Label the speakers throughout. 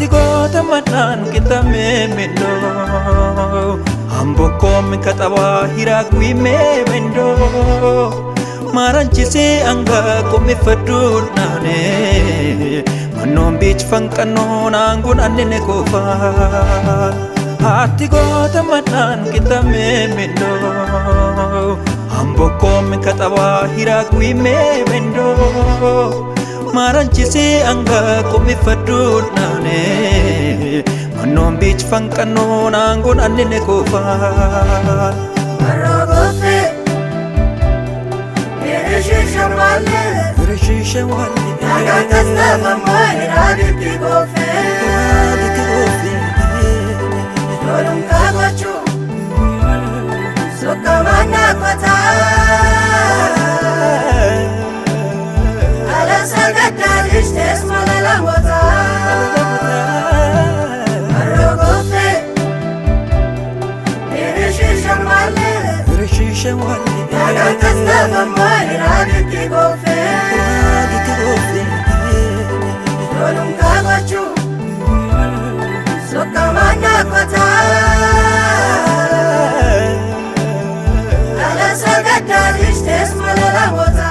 Speaker 1: Ati goota madhaan qixxaamee mendoo Ambokkoon kaxabaa hiraagwii mee mendoo Maaranchise anga komifadun nane Manon beach fankanon angun annene kofa Ati goota madhaan qixxaamee mendoo Ambokkoon kaxabaa hiraagwii mee mendoo Maaranchise anga komifadun nane Manon beach fankanon angun annene kofa
Speaker 2: Arrogofe
Speaker 1: Reshisha wale
Speaker 2: Agakasta mamari raditi gofe Dolum kagochu Sokamana kwata Alasagatadishtes malalamota Arrogofe
Speaker 1: Reshisha wale
Speaker 2: Agakasta mamari raditi gofe Dolum kagochu Sokamana kwata Alasagatadishtes malalamota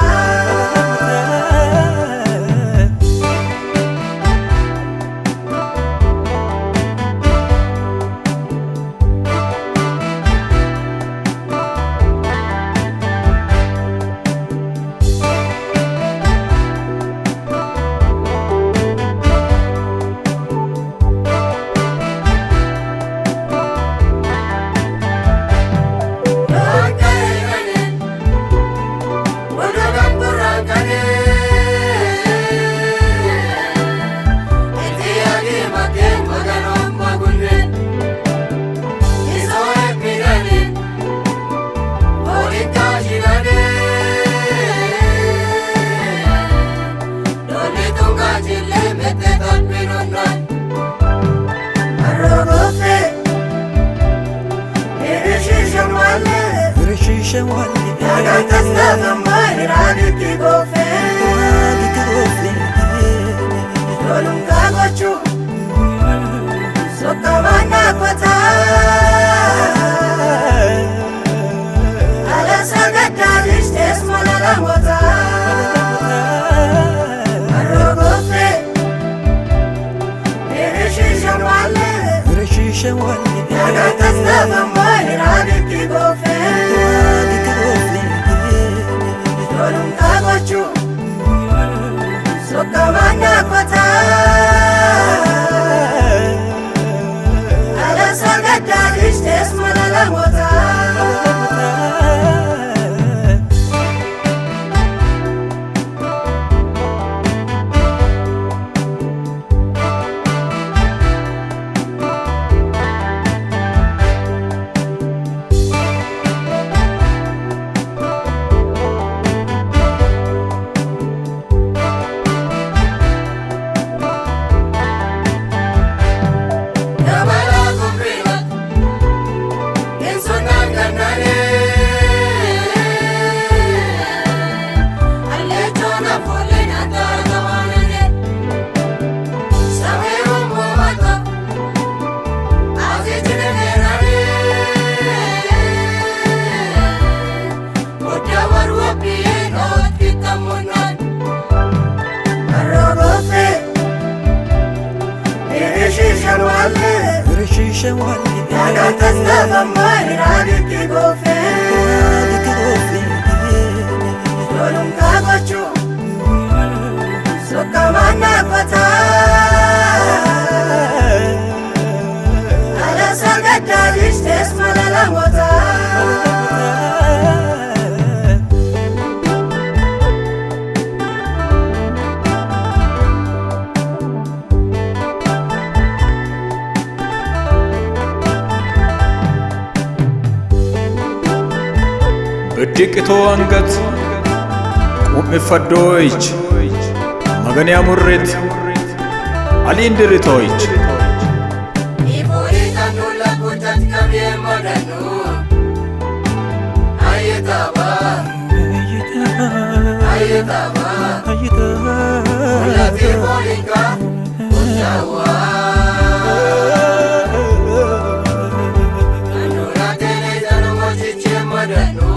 Speaker 1: Reshisha wale
Speaker 2: Agakasta mamari raditi gofe Dolum kagochu Sokamana kwata Alasagatadishtes malalamota Arrogofe
Speaker 1: Reshisha wale
Speaker 2: Agakasta mamari raditi gofe Dolum kagochu Sokamana kwata Alasagatadishtes malalamota
Speaker 1: Reshisha wale
Speaker 2: Agakasta mamari raditi gofe Dolum kagochu Sokamana kwata Alasagatadishtes malalamota
Speaker 1: Bedikito angat Qumifaddoich Magani amurrit Alindiritoich
Speaker 2: Iburi tanula kutat kabye modanu Ayetaba Ayetaba Ulati bolinka Ujawa ሞደኑ